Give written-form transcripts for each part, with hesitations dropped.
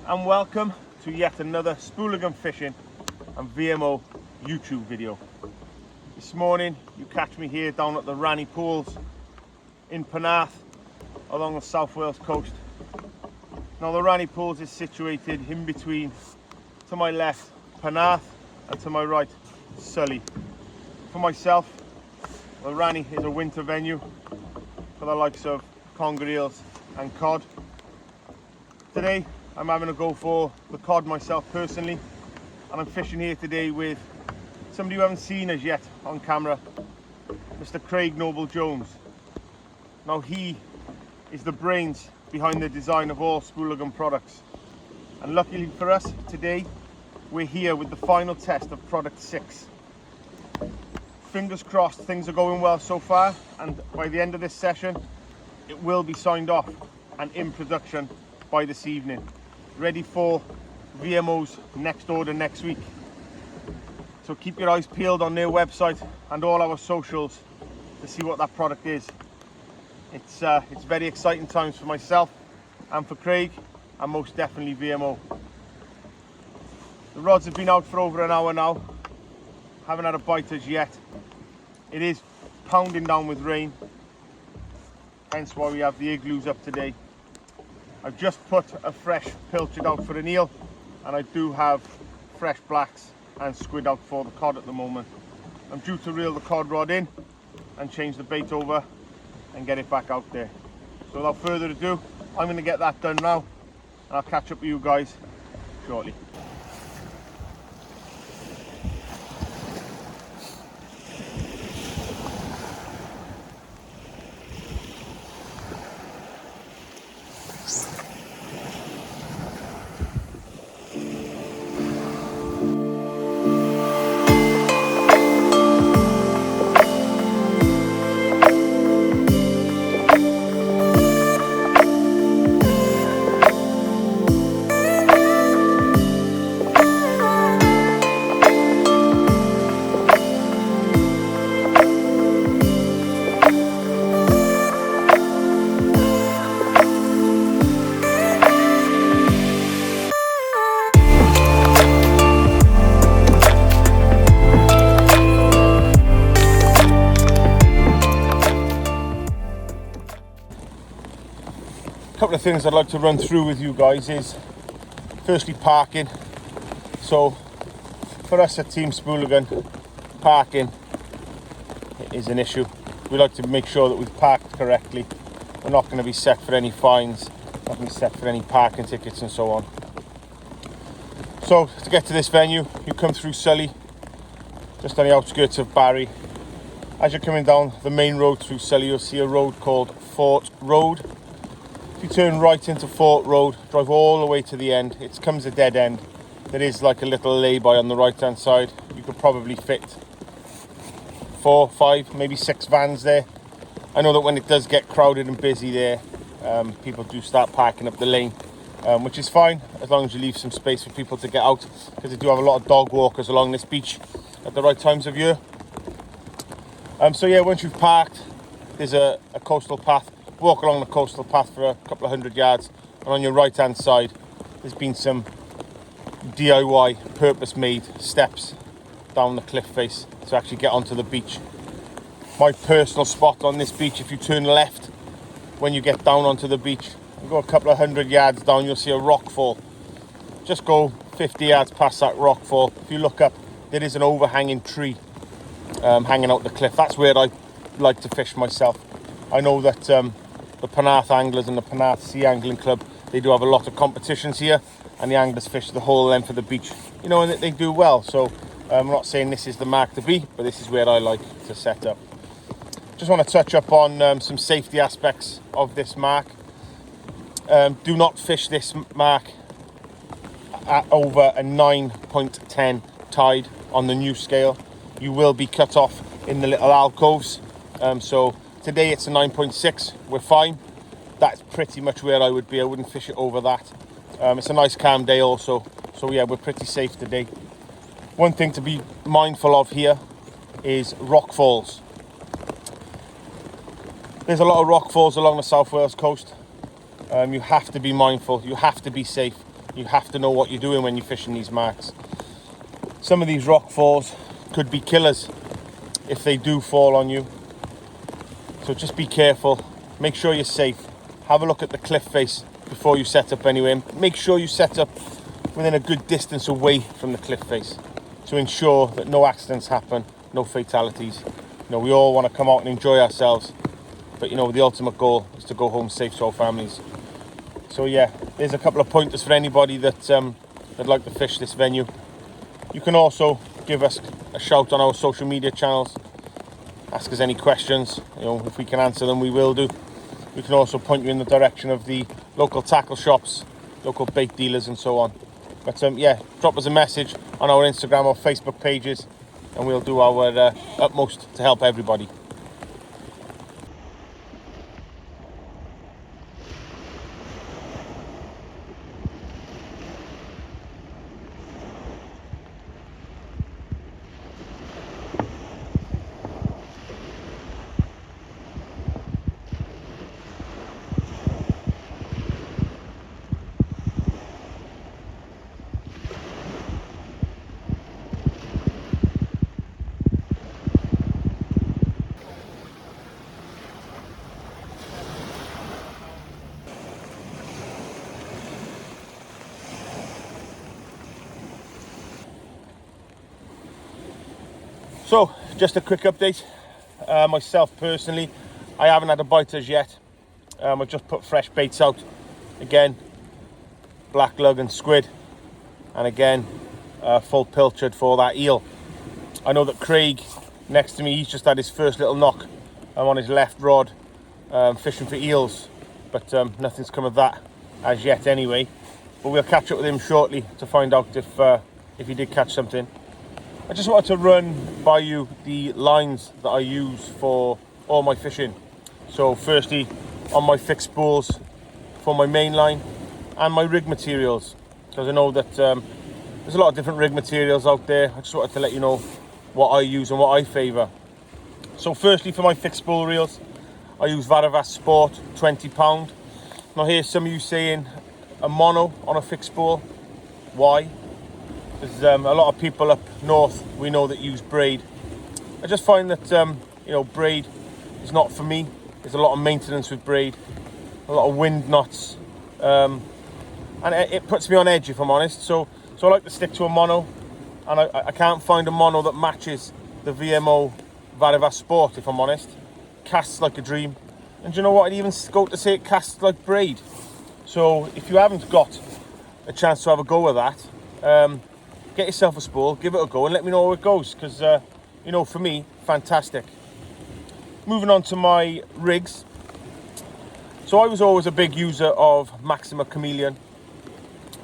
and welcome to yet another Spooligan fishing and VMO YouTube video. This morning you catch me here down at the Ranny pools in Penarth along the South Wales coast. Now the Ranny pools is situated in between, to my left Penarth and to my right Sully. For myself, the Ranny is a winter venue for the likes of conger eels and cod. Today I'm having a go for the cod myself personally, and I'm fishing here today with somebody you haven't seen as yet on camera, Mr. Craig Noble-Jones. Now he is the brains behind the design of all Spooligan products, and luckily for us today we're here with the final test of product 6. Fingers crossed things are going well so far, and by the end of this session it will be signed off and in production by this evening, ready for VMO's next order next week. So keep your eyes peeled on their website and all our socials to see what that product is. It's very exciting times for myself and for Craig, and most definitely VMO. The rods have been out for over an hour now, haven't had a bite as yet. It is pounding down with rain, hence why we have the igloos up today. I've just put a fresh pilchard out for an eel, and I do have fresh blacks and squid out for the cod at the moment. I'm due to reel the cod rod in and change the bait over and get it back out there. So without further ado, I'm going to get that done now, and I'll catch up with you guys shortly. A couple of things I'd like to run through with you guys is firstly parking. So for us at Team Spooligan, parking is an issue. We like to make sure that we've parked correctly. We're not going to be set for any fines, not going to be set for any parking tickets and so on. So to get to this venue, you come through Sully, just on the outskirts of Barry. As you're coming down the main road through Sully, you'll see a road called Fort Road. If you turn right into Fort Road, drive all the way to the end, it comes a dead end. There is like a little lay-by on the right hand side. You could probably fit 4, 5, maybe 6 vans there. I know that when it does get crowded and busy there, people do start parking up the lane, which is fine as long as you leave some space for people to get out, because they do have a lot of dog walkers along this beach at the right times of year. So yeah, once you've parked, there's a coastal path. Walk along the coastal path for a couple of 100 yards, and on your right hand side there's been some DIY purpose made steps down the cliff face to actually get onto the beach. My personal spot on this beach, if you turn left when you get down onto the beach and go a couple of 100 yards down, you'll see a rock fall. Just go 50 yards past that rock fall. If you look up, there is an overhanging tree hanging out the cliff. That's where I like to fish myself. I know that the Penarth Anglers and the Penarth Sea Angling Club, they do have a lot of competitions here, and the anglers fish the whole length of the beach, you know, and they do well. So I'm not saying this is the mark to be, but this is where I like to set up. Just want to touch up on some safety aspects of this mark. Do not fish this mark at over a 9.10 tide on the new scale. You will be cut off in the little alcoves. So today it's a 9.6, we're fine. That's pretty much where I would be. I wouldn't fish it over that. It's a nice calm day also, so yeah, we're pretty safe today. One thing to be mindful of here is rock falls. There's a lot of rock falls along the South Wales coast. You have to be mindful, you have to be safe. You have to know what you're doing when you're fishing these marks. Some of these rock falls could be killers if they do fall on you. So just be careful. Make sure you're safe. Have a look at the cliff face before you set up anyway. And make sure you set up within a good distance away from the cliff face to ensure that no accidents happen, no fatalities. We all want to come out and enjoy ourselves, but the ultimate goal is to go home safe to our families. So yeah, there's a couple of pointers for anybody that'd like to fish this venue. You can also give us a shout on our social media channels. Ask us any questions. If we can answer them, we will do. We can also point you in the direction of the local tackle shops, local bait dealers and so on. But yeah, drop us a message on our Instagram or Facebook pages and we'll do our utmost to help everybody. So, just a quick update. Myself personally, I haven't had a bite as yet. I've just put fresh baits out. Again, black lug and squid. And again, full pilchard for that eel. I know that Craig, next to me, he's just had his first little knock on his left rod, fishing for eels. But nothing's come of that as yet anyway. But we'll catch up with him shortly to find out if he did catch something. I just wanted to run by you the lines that I use for all my fishing. So firstly, on my fixed spools for my main line and my rig materials, because I know that there's a lot of different rig materials out there. I just wanted to let you know what I use and what I favour. So firstly, for my fixed spool reels, I use Varavas Sport 20 pound. Now here's some of you saying a mono on a fixed spool. Why? There's a lot of people up north we know that use braid. I just find that braid is not for me. There's a lot of maintenance with braid, a lot of wind knots, and it puts me on edge if I'm honest. So I like to stick to a mono, and I can't find a mono that matches the VMO Varavas Sport if I'm honest. Casts like a dream, and you know what? I'd even go to say it casts like braid. So if you haven't got a chance to have a go with that, get yourself a spool, give it a go and let me know how it goes, because for me, fantastic. Moving on to my rigs. So I was always a big user of Maxima Chameleon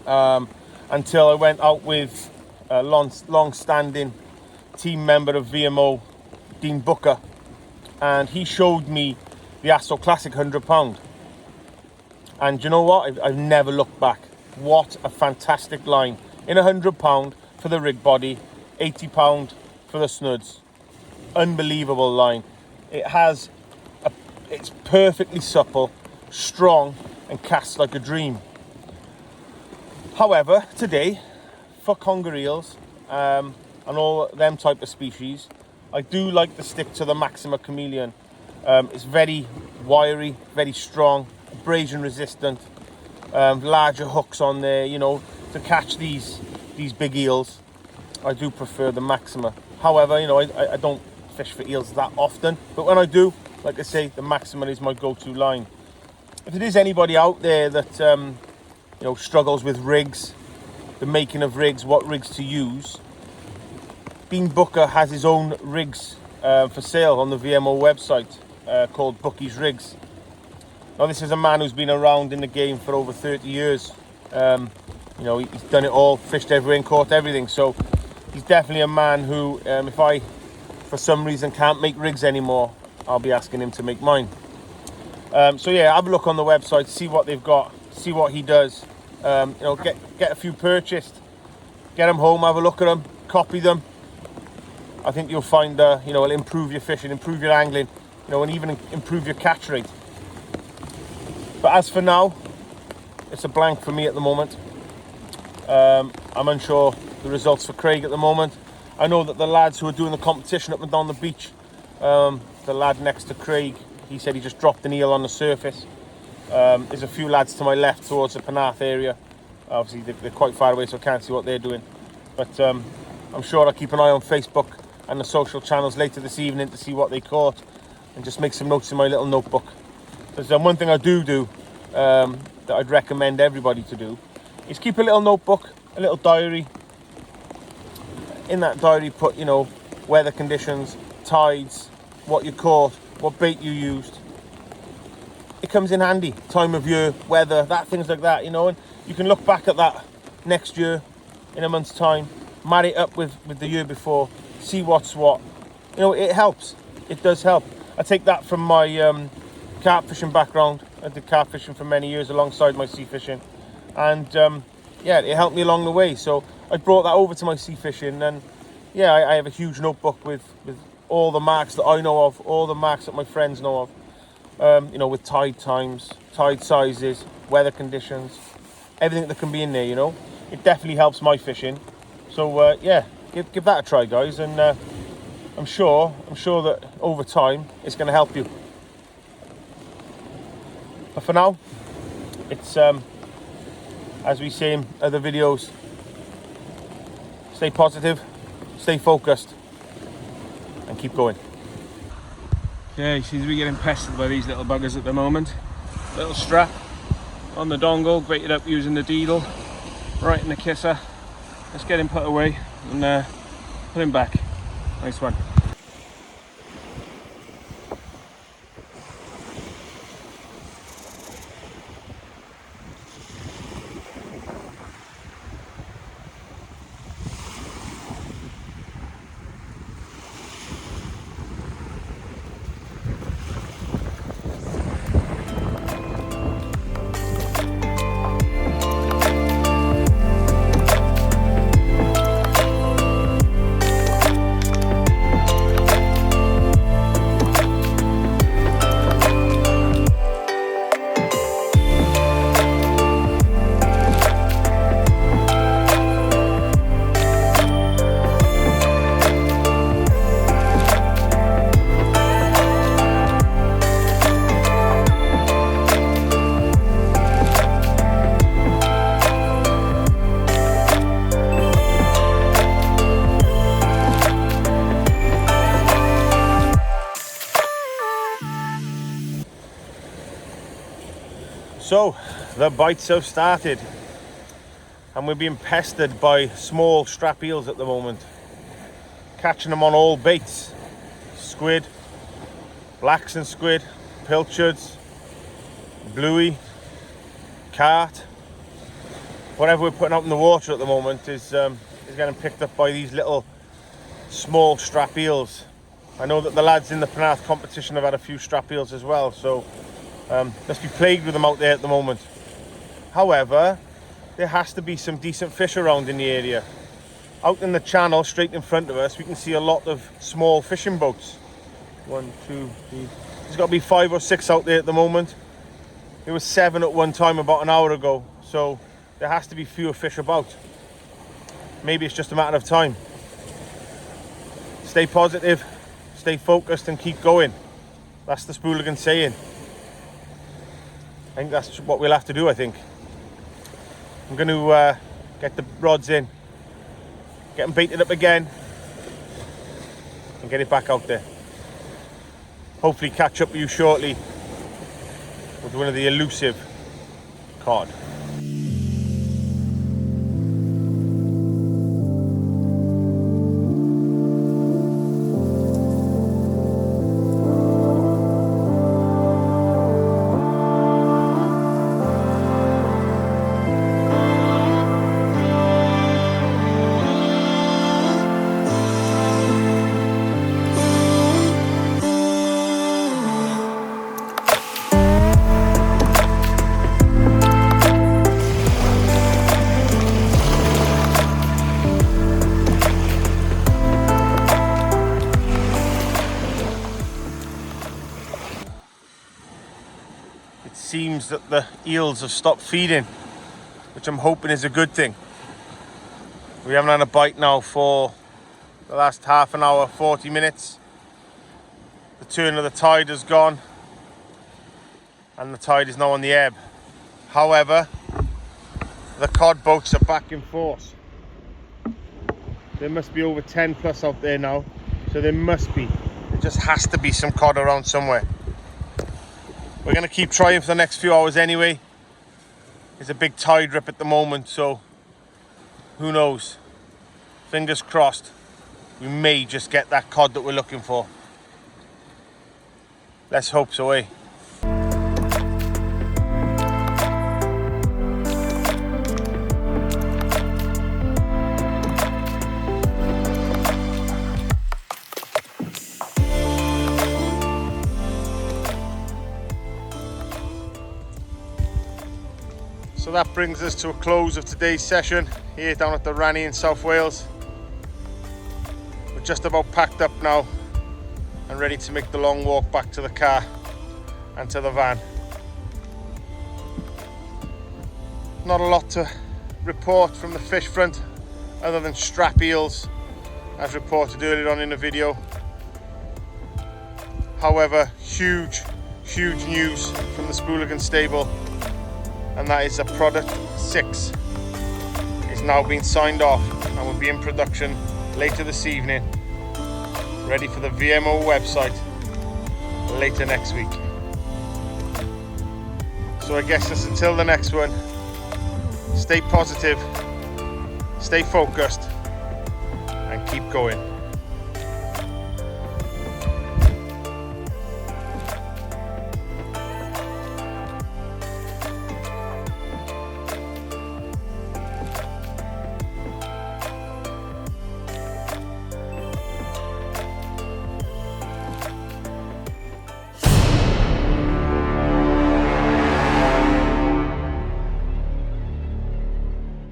until I went out with a long-standing team member of VMO, Dean Booker, and he showed me the Asso Classic 100 pound. And you know what? I've never looked back. What a fantastic line. In 100 pound for the rig body, 80 pound for the snuds. Unbelievable line. It's perfectly supple, strong, and casts like a dream. However, today, for conger eels and all them type of species, I do like to stick to the Maxima Chameleon. It's very wiry, very strong, abrasion resistant, larger hooks on there, to catch these big eels. I do prefer the Maxima. However, I don't fish for eels that often, but when I do, like I say, the Maxima is my go-to line. If there is anybody out there that struggles with rigs, the making of rigs, what rigs to use, Dean Booker has his own rigs for sale on the VMO website called Bookie's Rigs. Now this is a man who's been around in the game for over 30 years. He's done it all, fished everywhere, caught everything. So he's definitely a man who, if I, for some reason, can't make rigs anymore, I'll be asking him to make mine. So yeah, have a look on the website, see what they've got, see what he does. Get a few purchased, get them home, have a look at them, copy them. I think you'll find, it'll improve your fishing, improve your angling, and even improve your catch rate. But as for now, it's a blank for me at the moment. I'm unsure the results for Craig at the moment. I know that the lads who are doing the competition up and down the beach, the lad next to Craig, he said he just dropped an eel on the surface. There's a few lads to my left towards the Penarth area. Obviously they're quite far away, so I can't see what they're doing. But I'm sure I'll keep an eye on Facebook and the social channels later this evening to see what they caught, and just make some notes in my little notebook. There's one thing I do that I'd recommend everybody to do, is keep a little notebook, a little diary. In that diary put, you know, weather conditions, tides, what you caught, what bait you used. It comes in handy, time of year, weather, things like that, you know, and you can look back at that next year in a month's time, marry it up with the year before, see what's what. You know, it helps. It does help. I take that from my carp fishing background. I did carp fishing for many years alongside my sea fishing, and yeah, it helped me along the way. So I brought that over to my sea fishing, and yeah, I have a huge notebook with all the marks that I know of, all the marks that my friends know of, you know, with tide times, tide sizes, weather conditions, everything that can be in there, you know. It definitely helps my fishing. So yeah, give that a try, guys, and I'm sure that over time it's going to help you. But for now, it's as we say in other videos, stay positive, stay focused, and keep going. Yeah, he seems to be getting pestered by these little buggers at the moment. Little strap on the dongle, baited up using the deedle, right in the kisser. Let's get him put away and put him back. Nice one. So the bites have started, and we're being pestered by small strap eels at the moment. Catching them on all baits: squid, blacks and squid, pilchards, bluey, carp. Whatever we're putting out in the water at the moment is getting picked up by these little small strap eels. I know that the lads in the Penarth competition have had a few strap eels as well, so let's be plagued with them out there at the moment. However, there has to be some decent fish around in the area. Out in the channel, straight in front of us, we can see a lot of small fishing boats. 1, 2, 3. There's got to be 5 or 6 out there at the moment. There was 7 at one time about an hour ago, so there has to be fewer fish about. Maybe it's just a matter of time. Stay positive, stay focused, and keep going. That's the Spooligan saying. I think that's what we'll have to do, I think. I'm going to get the rods in, get them baited up again, and get it back out there. Hopefully catch up with you shortly with one of the elusive cod. Seems that the eels have stopped feeding, which I'm hoping is a good thing. We haven't had a bite now for the last half an hour, 40 minutes. The turn of the tide has gone and the tide is now on the ebb. However, the cod boats are back in force. There must be over 10 plus out there now, so there just has to be some cod around somewhere. We're going to keep trying for the next few hours anyway. There's a big tide rip at the moment, so who knows? Fingers crossed, we may just get that cod that we're looking for. Let's hope so, eh? So that brings us to a close of today's session here down at the Ranny in South Wales. We're just about packed up now and ready to make the long walk back to the car and to the van. Not a lot to report from the fish front other than strap eels as reported earlier on in the video. However, huge news from the Spooligan stable, and that is that product 6 is now being signed off and will be in production later this evening, ready for the VMO website later next week. So I guess just until the next one, stay positive, stay focused, and keep going.